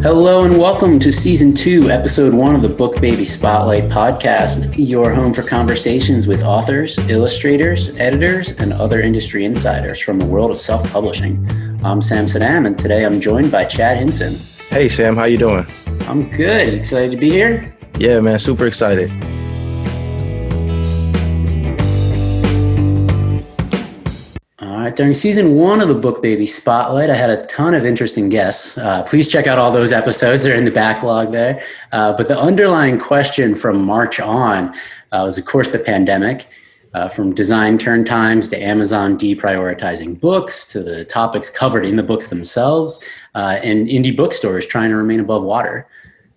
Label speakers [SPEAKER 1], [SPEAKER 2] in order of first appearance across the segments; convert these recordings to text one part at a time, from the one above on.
[SPEAKER 1] Hello and welcome to Season 2, Episode 1 of the BookBaby Spotlight podcast, your home for conversations with authors, illustrators, editors, and other industry insiders from the world of self-publishing. I'm Sam Saddam, and today I'm joined by Chad Hinson.
[SPEAKER 2] Hey, Sam. How you doing?
[SPEAKER 1] I'm good. Excited to be here?
[SPEAKER 2] Yeah, man. Super excited.
[SPEAKER 1] During Season 1 of the BookBaby Spotlight, I had a ton of interesting guests. Please check out all those episodes. They're in the backlog there. But the underlying question from March on was, of course, the pandemic. From design turn times to Amazon deprioritizing books to the topics covered in the books themselves and indie bookstores trying to remain above water.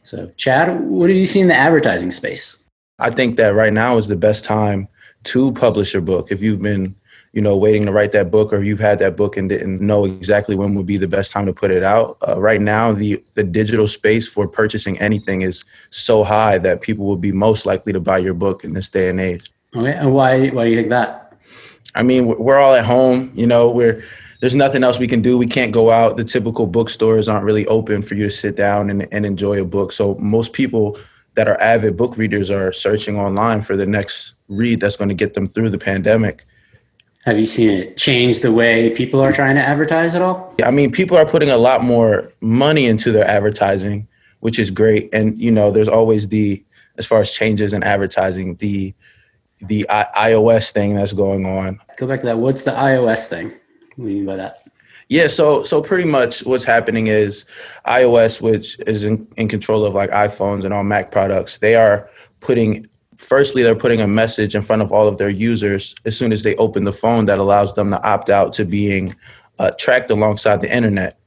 [SPEAKER 1] So, Chad, what have you seen in the advertising space?
[SPEAKER 2] I think that right now is the best time to publish a book. If you've been waiting to write that book, or you've had that book and didn't know exactly when would be the best time to put it out. Right now, the digital space for purchasing anything is so high that people will be most likely to buy your book in this day and age.
[SPEAKER 1] Okay, and why do you think that?
[SPEAKER 2] I mean, we're all at home, there's nothing else we can do. We can't go out. The typical bookstores aren't really open for you to sit down and enjoy a book. So most people that are avid book readers are searching online for the next read that's going to get them through the pandemic.
[SPEAKER 1] Have you seen it change the way people are trying to advertise at all?
[SPEAKER 2] I mean, people are putting a lot more money into their advertising, which is great. And, there's always as far as changes in advertising, the iOS thing that's going on.
[SPEAKER 1] Go back to that. What's the iOS thing? What do you mean by that?
[SPEAKER 2] Yeah, so pretty much what's happening is iOS, which is in control of like iPhones and all Mac products, they're putting a message in front of all of their users as soon as they open the phone that allows them to opt out to being tracked alongside the internet.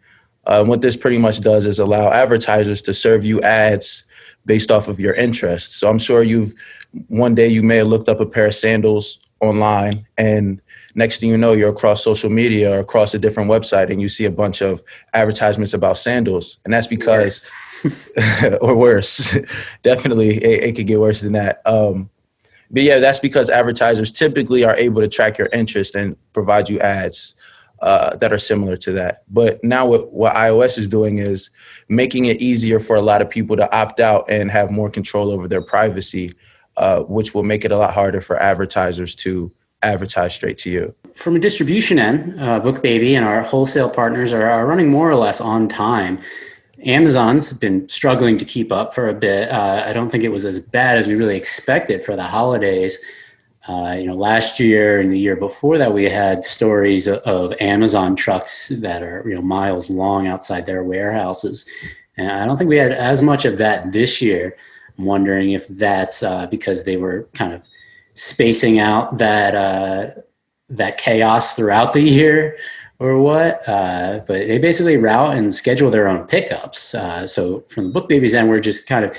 [SPEAKER 2] What this pretty much does is allow advertisers to serve you ads based off of your interests. So I'm sure one day you may have looked up a pair of sandals online, and next thing you know, you're across social media or across a different website and you see a bunch of advertisements about sandals. And that's because, or worse, definitely it could get worse than that. But yeah, that's because advertisers typically are able to track your interest and provide you ads that are similar to that. But now what iOS is doing is making it easier for a lot of people to opt out and have more control over their privacy, which will make it a lot harder for advertisers to advertise straight to you.
[SPEAKER 1] From a distribution end, BookBaby and our wholesale partners are running more or less on time. Amazon's been struggling to keep up for a bit. I don't think it was as bad as we really expected for the holidays. Last year and the year before that, we had stories of Amazon trucks that are miles long outside their warehouses. And I don't think we had as much of that this year. I'm wondering if that's because they were kind of spacing out that chaos throughout the year or what. But they basically route and schedule their own pickups. So from the BookBaby's end, we're just kind of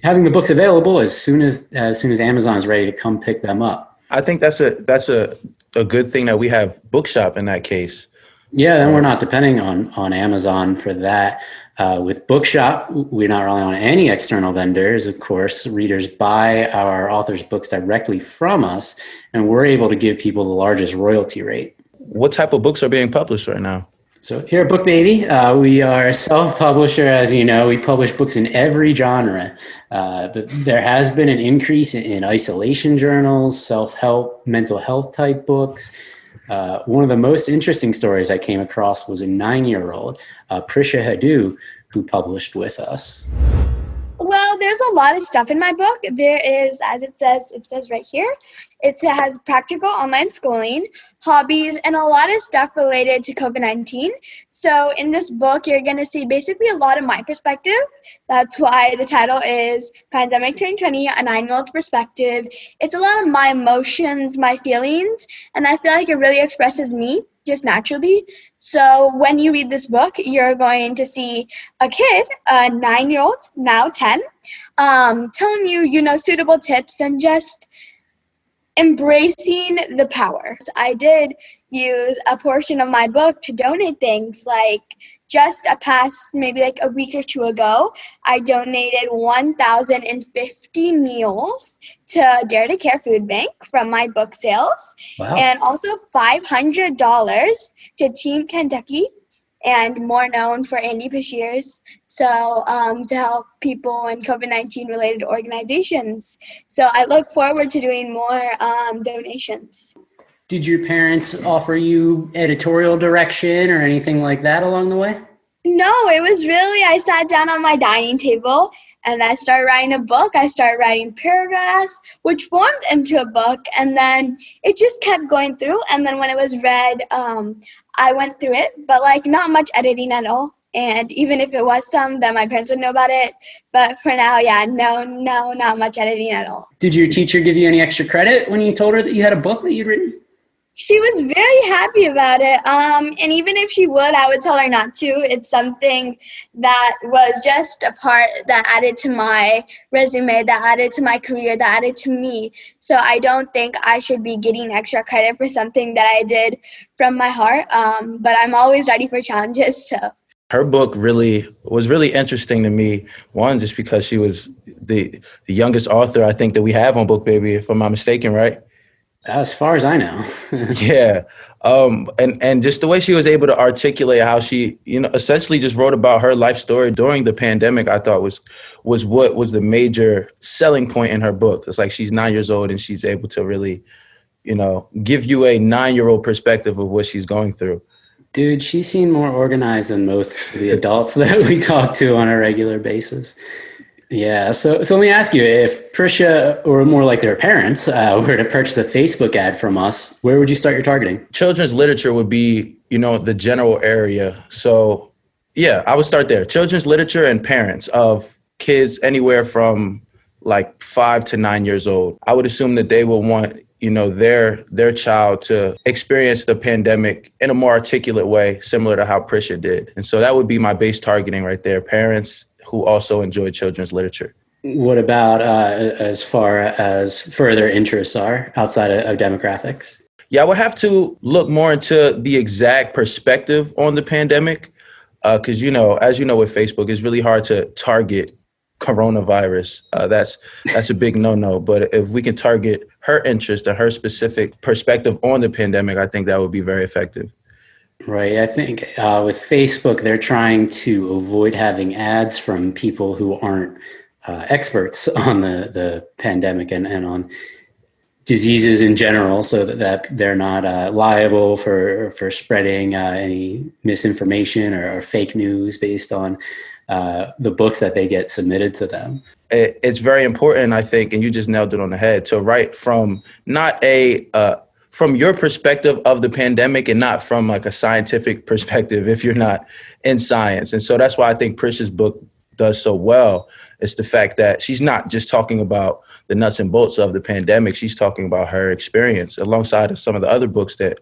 [SPEAKER 1] having the books available as soon as Amazon's ready to come pick them up.
[SPEAKER 2] I think that's a good thing that we have Bookshop in that case.
[SPEAKER 1] Yeah, then we're not depending on Amazon for that. With Bookshop, we're not relying on any external vendors. Of course, readers buy our authors' books directly from us, and we're able to give people the largest royalty rate.
[SPEAKER 2] What type of books are being published right now?
[SPEAKER 1] So here at BookBaby, we are a self-publisher. As you know, we publish books in every genre. But there has been an increase in isolation journals, self-help, mental health type books. One of the most interesting stories I came across was a 9-year-old, Prisha Hadu, who published with us.
[SPEAKER 3] Well, there's a lot of stuff in my book. There is, as it says right here, it has practical online schooling, hobbies, and a lot of stuff related to COVID-19. So in this book, you're going to see basically a lot of my perspective. That's why the title is Pandemic 2020, a 9-year-old's perspective. It's a lot of my emotions, my feelings, and I feel like it really expresses me just naturally. So when you read this book, you're going to see a kid, a 9-year-old, now 10, telling you, suitable tips and just embracing the power. I did use a portion of my book to donate things. Like just maybe like a week or two ago, I donated 1,050 meals to Dare to Care Food Bank from my book sales. Wow. And also $500 to Team Kentucky and more known for Andy Pashears. So to help people in COVID-19 related organizations. So I look forward to doing more donations.
[SPEAKER 1] Did your parents offer you editorial direction or anything like that along the way?
[SPEAKER 3] No, it was really, I sat down on my dining table and I started writing a book. I started writing paragraphs, which formed into a book. And then it just kept going through. And then when it was read, I went through it, but like not much editing at all. And even if it was some, then my parents would know about it. But for now, yeah, no, not much editing at all.
[SPEAKER 1] Did your teacher give you any extra credit when you told her that you had a book that you'd written?
[SPEAKER 3] She was very happy about it. And even if she would, I would tell her not to. It's something that was just a part that added to my resume, that added to my career, that added to me. So I don't think I should be getting extra credit for something that I did from my heart. But I'm always ready for challenges. So.
[SPEAKER 2] Her book was really interesting to me. One, just because she was the youngest author I think that we have on BookBaby, if I'm not mistaken, right?
[SPEAKER 1] As far as I know.
[SPEAKER 2] Yeah. And just the way she was able to articulate how she, essentially just wrote about her life story during the pandemic, I thought was what was the major selling point in her book. It's like she's 9 years old and she's able to really, give you a 9-year-old perspective of what she's going through.
[SPEAKER 1] Dude, she seemed more organized than most of the adults that we talk to on a regular basis. Yeah, so let me ask you, if Prisha, or more like their parents, were to purchase a Facebook ad from us, where would you start your targeting?
[SPEAKER 2] Children's literature would be, the general area. So, yeah, I would start there. Children's literature and parents of kids anywhere from like 5 to 9 years old. I would assume that they will want, their child to experience the pandemic in a more articulate way, similar to how Prisha did. And so that would be my base targeting right there, parents who also enjoy children's literature.
[SPEAKER 1] What about as far as further interests are outside of demographics?
[SPEAKER 2] Yeah, I would have to look more into the exact perspective on the pandemic because, as you know, with Facebook, it's really hard to target coronavirus. That's a big no-no. But if we can target her interest and her specific perspective on the pandemic, I think that would be very effective.
[SPEAKER 1] Right. I think with Facebook, they're trying to avoid having ads from people who aren't experts on the pandemic and on diseases in general, so that they're not liable for spreading any misinformation or fake news based on the books that they get submitted to them.
[SPEAKER 2] It's very important, I think, and you just nailed it on the head, to write from not from your perspective of the pandemic and not from like a scientific perspective if you're not in science. And so that's why I think Prisha's book does so well. It's the fact that she's not just talking about the nuts and bolts of the pandemic. She's talking about her experience alongside of some of the other books that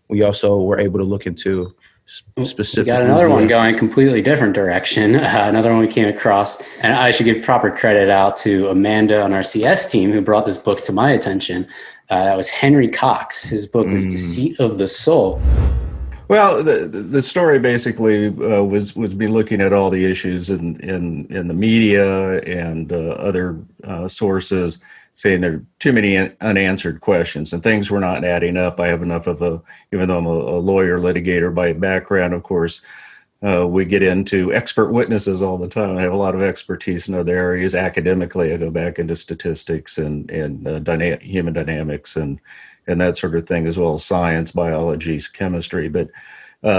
[SPEAKER 2] we also were able to look into specifically.
[SPEAKER 1] We got another one going completely different direction. Another one we came across, and I should give proper credit out to Amanda on our CS team who brought this book to my attention. That was Henry Cox. His book was Deceit of the Soul.
[SPEAKER 4] Well, the story basically was be looking at all the issues in the media and other sources, saying there are too many unanswered questions and things were not adding up. I have enough of even though I'm a lawyer litigator by background, of course, we get into expert witnesses all the time. I have a lot of expertise in other areas. Academically, I go back into statistics and human dynamics and that sort of thing, as well as science, biology, chemistry. But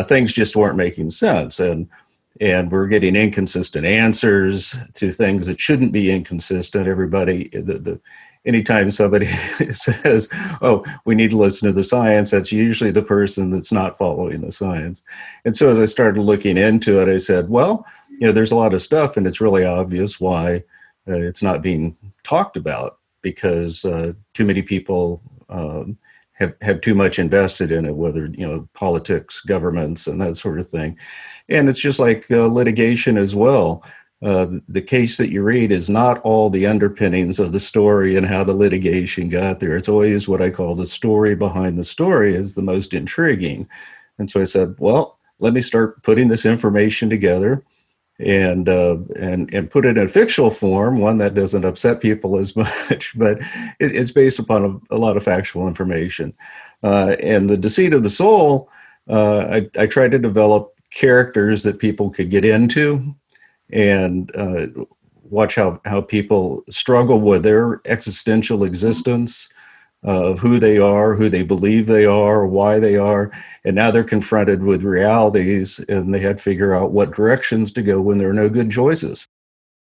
[SPEAKER 4] things just weren't making sense. And we're getting inconsistent answers to things that shouldn't be inconsistent. Everybody, anytime somebody says, oh, we need to listen to the science, that's usually the person that's not following the science. And so as I started looking into it, I said, well, there's a lot of stuff and it's really obvious why it's not being talked about, because too many people have too much invested in it, whether, politics, governments, and that sort of thing. And it's just like litigation as well. The case that you read is not all the underpinnings of the story and how the litigation got there. It's always what I call the story behind the story is the most intriguing. And so I said, well, let me start putting this information together and put it in a fictional form, one that doesn't upset people as much, but it's based upon a lot of factual information. And the Deceit of the Soul, I tried to develop characters that people could get into, and watch how people struggle with their existential existence of who they are, who they believe they are, why they are, and now they're confronted with realities, and they had to figure out what directions to go when there are no good choices.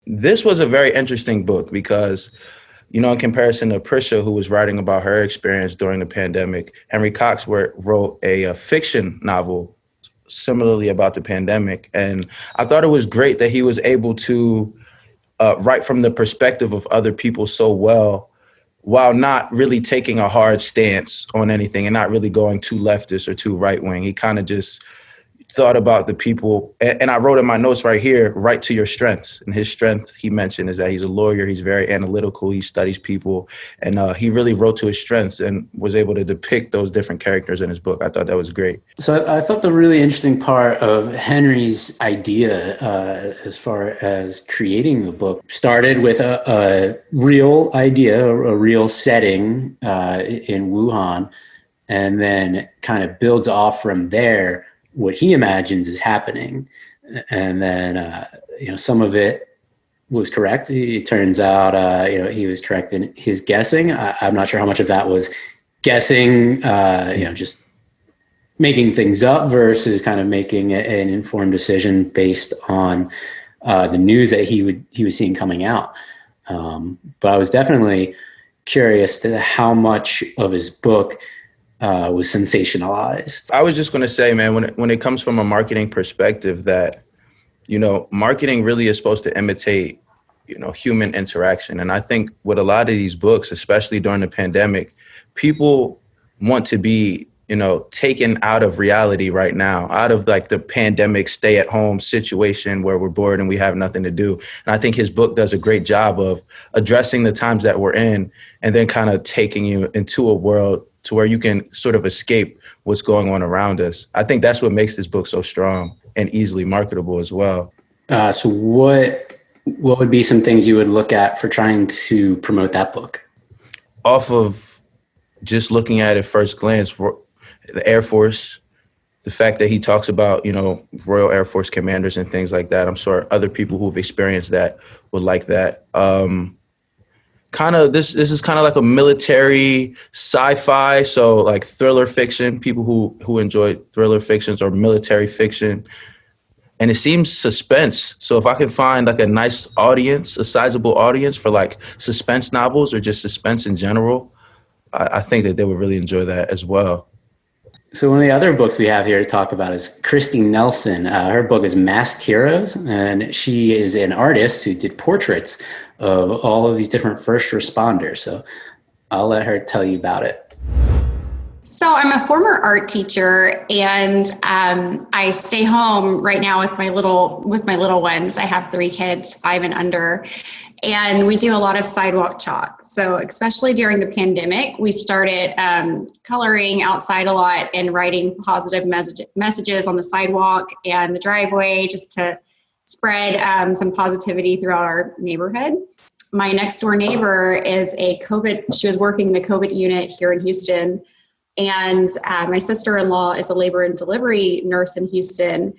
[SPEAKER 2] This was a very interesting book because, you know, in comparison to Prisha, who was writing about her experience during the pandemic, Henry Cox wrote a fiction novel similarly about the pandemic. And I thought it was great that he was able to write from the perspective of other people so well, while not really taking a hard stance on anything and not really going too leftist or too right wing. He kind of just thought about the people. And I wrote in my notes right here, write to your strengths. And his strength, he mentioned, is that he's a lawyer. He's very analytical. He studies people. And he really wrote to his strengths and was able to depict those different characters in his book. I thought that was great.
[SPEAKER 1] So I thought the really interesting part of Henry's idea as far as creating the book started with a real idea, a real setting in Wuhan, and then kind of builds off from there what he imagines is happening. And then, some of it was correct. It turns out, he was correct in his guessing. I'm not sure how much of that was guessing, just making things up versus kind of making an informed decision based on the news that he was seeing coming out. But I was definitely curious to how much of his book was sensationalized.
[SPEAKER 2] I was just going to say, man, when it comes from a marketing perspective, that, marketing really is supposed to imitate, human interaction. And I think with a lot of these books, especially during the pandemic, people want to be, taken out of reality right now, out of like the pandemic stay at home situation where we're bored and we have nothing to do. And I think his book does a great job of addressing the times that we're in and then kind of taking you into a world to where you can sort of escape what's going on around us. I think that's what makes this book so strong and easily marketable as well.
[SPEAKER 1] So what would be some things you would look at for trying to promote that book?
[SPEAKER 2] Off of just looking at it first glance, for the Air Force, the fact that he talks about, Royal Air Force commanders and things like that. I'm sure other people who've experienced that would like that. This is kind of like a military sci-fi, so like thriller fiction, people who enjoy thriller fictions or military fiction. And it seems suspense. So if I can find like a nice audience, a sizable audience for like suspense novels or just suspense in general, I think that they would really enjoy that as well.
[SPEAKER 1] So one of the other books we have here to talk about is Christy Nelson. Her book is Masked Heroes, and she is an artist who did portraits of all of these different first responders. So I'll let her tell you about it.
[SPEAKER 5] So I'm a former art teacher, and I stay home right now with my little ones. I have 3 kids, 5 and under, and we do a lot of sidewalk chalk. So especially during the pandemic, we started coloring outside a lot and writing positive messages on the sidewalk and the driveway, just to spread some positivity throughout our neighborhood. My next door neighbor is she was working the COVID unit here in Houston. And my sister-in-law is a labor and delivery nurse in Houston.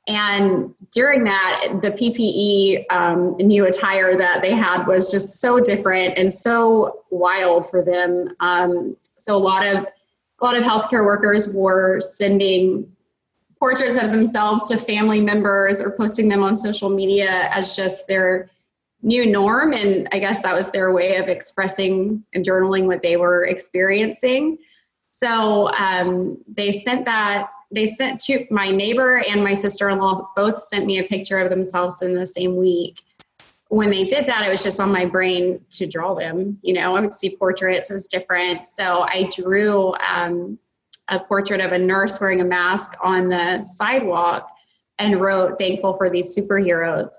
[SPEAKER 5] And during that, the PPE new attire that they had was just so different and so wild for them. So a lot of healthcare workers were sending portraits of themselves to family members or posting them on social media as just their new norm. And I guess that was their way of expressing and journaling what they were experiencing. So they sent to my neighbor and my sister-in-law, both sent me a picture of themselves in the same week. When they did that, it was just on my brain to draw them. I would see portraits, it was different. So I drew a portrait of a nurse wearing a mask on the sidewalk and wrote, "Thankful for these superheroes."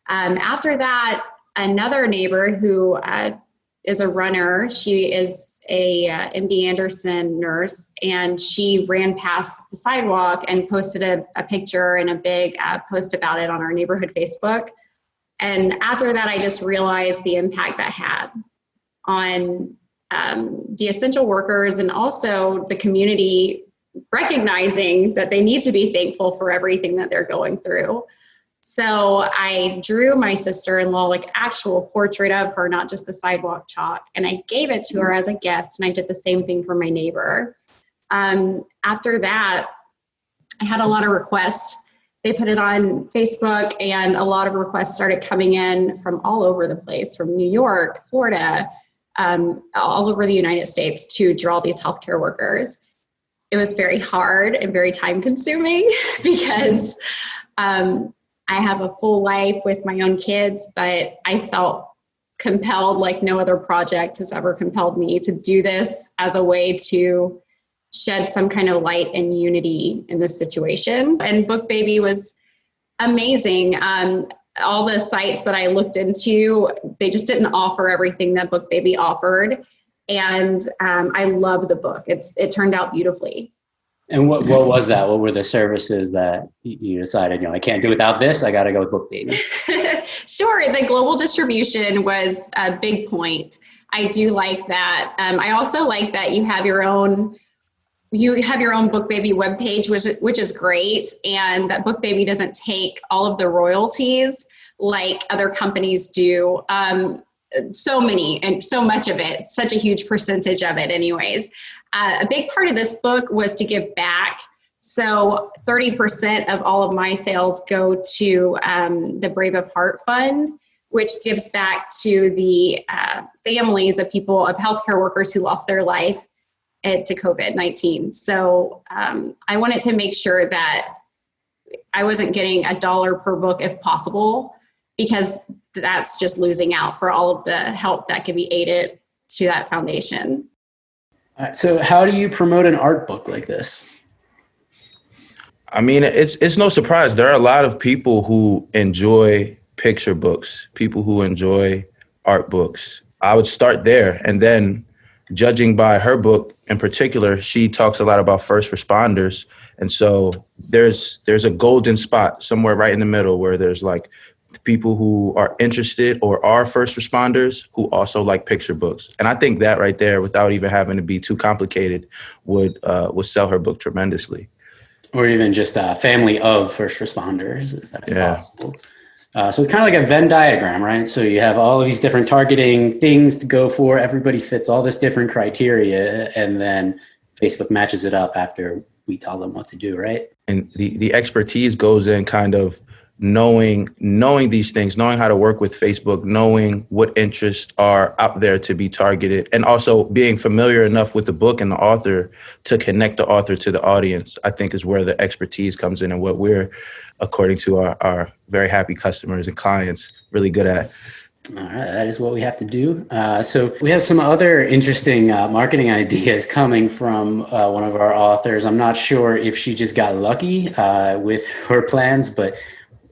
[SPEAKER 5] After that, another neighbor who is a runner, she is a MD Anderson nurse, and she ran past the sidewalk and posted a picture and a big post about it on our neighborhood Facebook. And after that, I just realized the impact that had on the essential workers and also the community recognizing that they need to be thankful for everything that they're going through. So I drew my sister-in-law like actual portrait of her, not just the sidewalk chalk, and I gave it to her as a gift, and I did the same thing for my neighbor. After that, I had a lot of requests. They put it on Facebook, and a lot of requests started coming in from all over the place, from New York, Florida, all over the United States, to draw these healthcare workers. It was very hard and very time consuming because I have a full life with my own kids, but I felt compelled, like no other project has ever compelled me, to do this as a way to shed some kind of light and unity in this situation. And BookBaby was amazing. All the sites that I looked into, they just didn't offer everything that BookBaby offered. And I love the book. It turned out beautifully.
[SPEAKER 1] And what was that? What were the services that you decided, I can't do without this, I got to go with BookBaby?
[SPEAKER 5] Sure. The global distribution was a big point. I do like that. I also like that you have your own BookBaby webpage, which is great. And that BookBaby doesn't take all of the royalties like other companies do. So many and so much of it, such a huge percentage of it anyways. A big part of this book was to give back. So 30% of all of my sales go to the Brave of Heart Fund, which gives back to the families of healthcare workers who lost their life to COVID-19. So I wanted to make sure that I wasn't getting $1 per book if possible, because that's just losing out for all of the help that can be aided to that foundation.
[SPEAKER 1] All right, so how do you promote an art book like this?
[SPEAKER 2] I mean, it's no surprise. There are a lot of people who enjoy picture books, people who enjoy art books. I would start there. And then, judging by her book in particular, she talks a lot about first responders. And so there's a golden spot somewhere right in the middle where there's like people who are interested or are first responders who also like picture books. And I think that right there, without even having to be too complicated, would sell her book tremendously.
[SPEAKER 1] Or even just a family of first responders, if that's possible. So it's kind of like a Venn diagram, right? So you have all of these different targeting things to go for. Everybody fits all this different criteria, and then Facebook matches it up after we tell them what to do, right?
[SPEAKER 2] And the expertise goes in kind of knowing these things, knowing how to work with Facebook, knowing what interests are out there to be targeted, and also being familiar enough with the book and the author to connect the author to the audience, I think is where the expertise comes in, and what we're, according to our very happy customers and clients, really good at.
[SPEAKER 1] All right, that is what we have to do. So we have some other interesting marketing ideas coming from one of our authors. I'm not sure if she just got lucky with her plans, but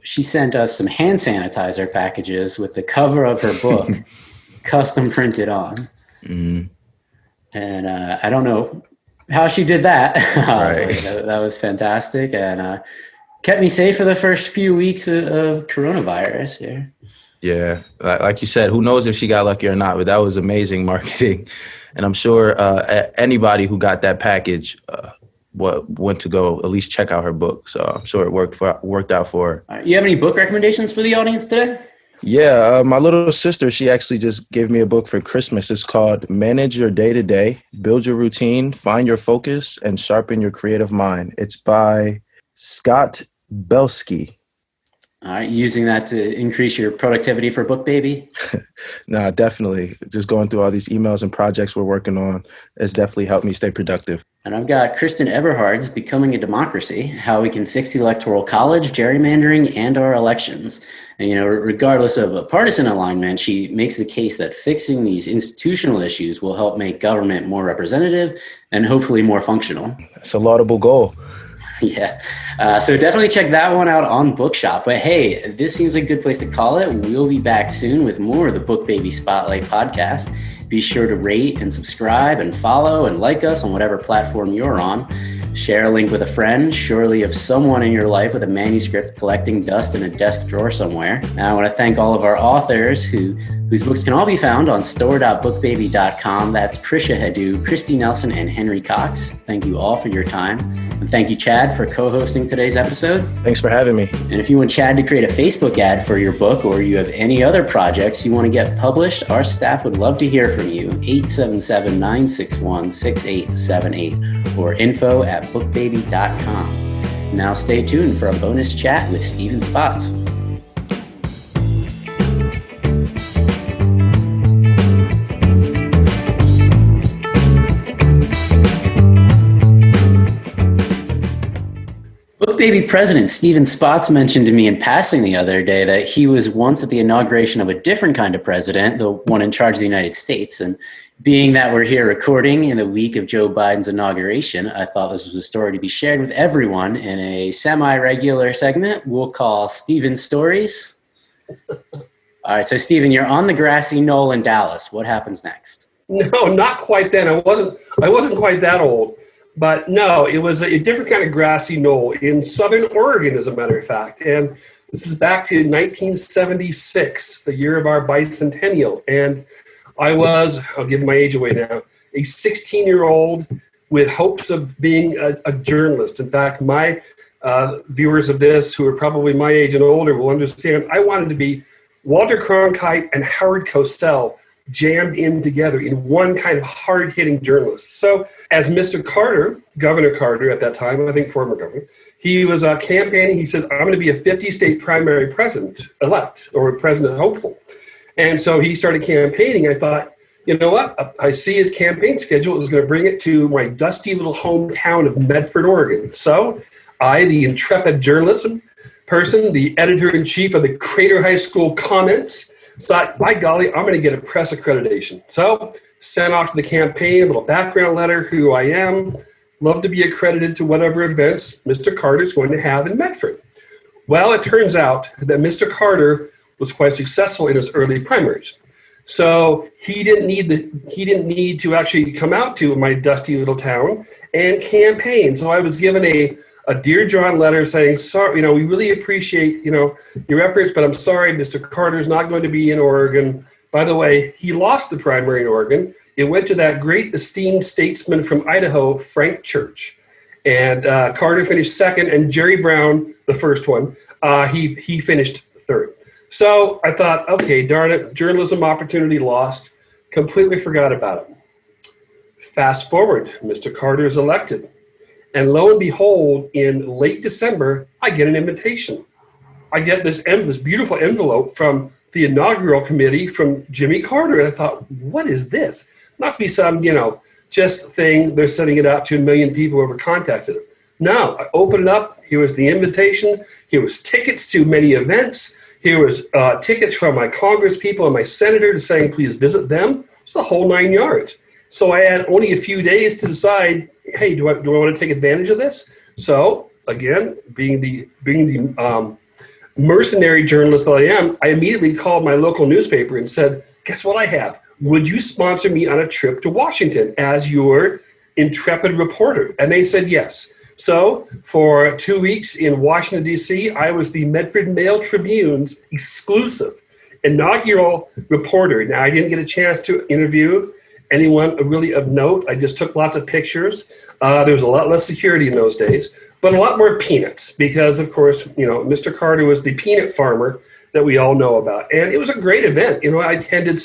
[SPEAKER 1] she sent us some hand sanitizer packages with the cover of her book custom printed on. Mm-hmm. And I don't know how she did that. Right. That was fantastic, and kept me safe for the first few weeks of coronavirus here.
[SPEAKER 2] Yeah, like you said, who knows if she got lucky or not, but that was amazing marketing. And I'm sure anybody who got that package went to go at least check out her book. So I'm sure it worked out for her.
[SPEAKER 1] All right. You have any book recommendations for the audience today?
[SPEAKER 2] Yeah, my little sister, she actually just gave me a book for Christmas. It's called Manage Your Day-to-Day, Build Your Routine, Find Your Focus, and Sharpen Your Creative Mind. It's by Scott Belsky.
[SPEAKER 1] All right, using that to increase your productivity for BookBaby?
[SPEAKER 2] No, definitely. Just going through all these emails and projects we're working on has definitely helped me stay productive.
[SPEAKER 1] And I've got Kristen Eberhard's Becoming a Democracy, How We Can Fix the Electoral College, Gerrymandering, and Our Elections. And, regardless of a partisan alignment, she makes the case that fixing these institutional issues will help make government more representative and hopefully more functional.
[SPEAKER 2] It's a laudable goal.
[SPEAKER 1] Yeah. So definitely check that one out on Bookshop. But hey, this seems like a good place to call it. We'll be back soon with more of the BookBaby Spotlight podcast. Be sure to rate and subscribe and follow and like us on whatever platform you're on. Share a link with a friend. Surely you have someone in your life with a manuscript collecting dust in a desk drawer somewhere. Now, I want to thank all of our authors whose books can all be found on store.bookbaby.com. That's Prisha Hedu, Christy Nelson, and Henry Cox. Thank you all for your time. And thank you, Chad, for co-hosting today's episode.
[SPEAKER 2] Thanks for having me.
[SPEAKER 1] And if you want Chad to create a Facebook ad for your book, or you have any other projects you want to get published, our staff would love to hear from you. 877-961-6878 or info@bookbaby.com. Now stay tuned for a bonus chat with Stephen Spots. BookBaby president Stephen Spots mentioned to me in passing the other day that he was once at the inauguration of a different kind of president, the one in charge of the United States. And being that we're here recording in the week of Joe Biden's inauguration, I thought this was a story to be shared with everyone in a semi-regular segment we'll call Stephen's Stories. All right, so Stephen, you're on the grassy knoll in Dallas. What happens next?
[SPEAKER 6] No, not quite then. I wasn't quite that old. But no, it was a different kind of grassy knoll in southern Oregon, as a matter of fact. And this is back to 1976, the year of our bicentennial. And I'll give my age away now, a 16-year-old with hopes of being a journalist. In fact, my viewers of this, who are probably my age and older, will understand I wanted to be Walter Cronkite and Howard Cosell jammed in together in one kind of hard-hitting journalist. So as Mr. Carter, Governor Carter at that time, I think former governor, he was campaigning. He said, I'm going to be a 50-state primary president-elect or president hopeful. And so he started campaigning. I thought, you know what? I see his campaign schedule is going to bring it to my dusty little hometown of Medford, Oregon. So I, the intrepid journalism person, the editor-in-chief of the Crater High School Comments, thought, by golly, I'm going to get a press accreditation. So sent off to the campaign a little background letter, who I am, love to be accredited to whatever events Mr. Carter's going to have in Medford. Well, it turns out that Mr. Carter was quite successful in his early primaries. So he didn't need to actually come out to my dusty little town and campaign. So I was given a Dear John letter saying, sorry, we really appreciate, your efforts, but I'm sorry, Mr. Carter's not going to be in Oregon. By the way, he lost the primary in Oregon. It went to that great esteemed statesman from Idaho, Frank Church. And Carter finished second, and Jerry Brown, the first one, he finished third. So I thought, okay, darn it, journalism opportunity lost. Completely forgot about it. Fast forward, Mr. Carter is elected. And lo and behold, in late December, I get an invitation. I get this beautiful envelope from the inaugural committee from Jimmy Carter. And I thought, what is this? Must be some, just thing. They're sending it out to 1 million people who ever contacted him. No, I opened it up. Here was the invitation. Here was tickets to many events. Here was tickets from my Congress people and my senator saying, please visit them. It's the whole 9 yards. So I had only a few days to decide, hey, do I want to take advantage of this? So again, being the mercenary journalist that I am, I immediately called my local newspaper and said, guess what I have? Would you sponsor me on a trip to Washington as your intrepid reporter? And they said yes. So for 2 weeks in Washington, D.C., I was the Medford Mail Tribune's exclusive inaugural reporter. Now, I didn't get a chance to interview anyone really of note. I just took lots of pictures. There was a lot less security in those days, but a lot more peanuts because, of course, Mr. Carter was the peanut farmer that we all know about. And it was a great event. I attended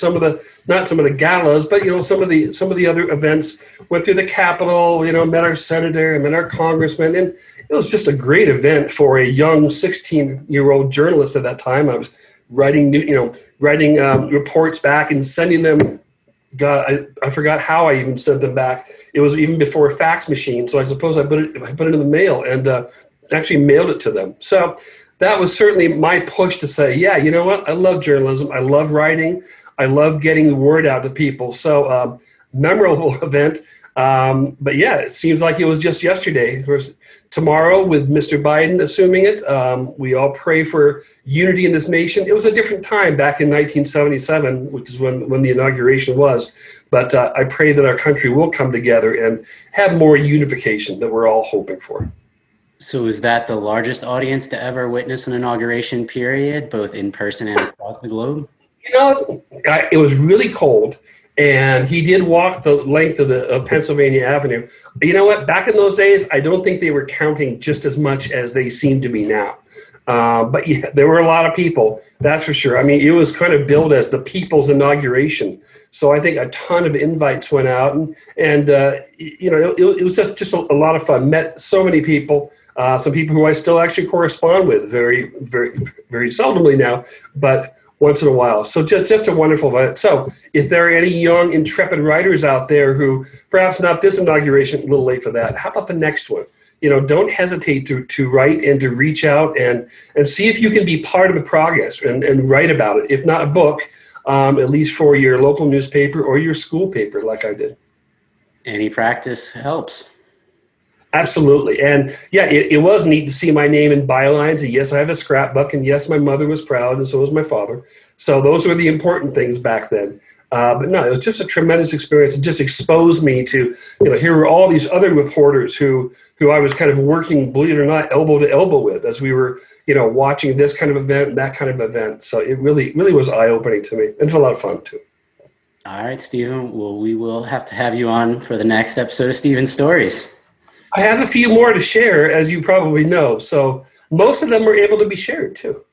[SPEAKER 6] not some of the galas, but, some of the other events, went through the Capitol, met our senator, met our congressman. And it was just a great event for a young 16-year-old journalist at that time. I was writing reports back and sending them. God, I forgot how I even sent them back. It was even before a fax machine. So I suppose I put it in the mail and actually mailed it to them. So that was certainly my push to say, yeah, you know what? I love journalism. I love writing. I love getting the word out to people. So memorable event. But yeah, it seems like it was just yesterday. Tomorrow, with Mr. Biden assuming it, we all pray for unity in this nation. It was a different time back in 1977, which is when the inauguration was. But I pray that our country will come together and have more unification that we're all hoping for.
[SPEAKER 1] So is that the largest audience to ever witness an inauguration period, both in person and across the globe?
[SPEAKER 6] It was really cold, and he did walk the length of Pennsylvania Avenue. You know what? Back in those days, I don't think they were counting just as much as they seem to be now. But yeah, there were a lot of people, that's for sure. I mean, it was kind of billed as the people's inauguration. So I think a ton of invites went out, and it was just a lot of fun. Met so many people. Some people who I still actually correspond with very, very, very seldomly now, but once in a while. So just a wonderful event. So if there are any young, intrepid writers out there who, perhaps not this inauguration, a little late for that, how about the next one? Don't hesitate to write and to reach out and see if you can be part of the progress and write about it. If not a book, at least for your local newspaper or your school paper, like I did.
[SPEAKER 1] Any practice helps.
[SPEAKER 6] Absolutely. And yeah, it was neat to see my name in bylines. And yes, I have a scrapbook. And yes, my mother was proud, and so was my father. So those were the important things back then. But no, it was just a tremendous experience. It just exposed me to, here were all these other reporters who I was kind of working, believe it or not, elbow to elbow with as we were, watching this kind of event and that kind of event. So it really, really was eye-opening to me, and it was a lot of fun too.
[SPEAKER 1] All right, Stephen. Well, we will have to have you on for the next episode of Stephen's Stories.
[SPEAKER 6] I have a few more to share, as you probably know. So most of them were able to be shared too.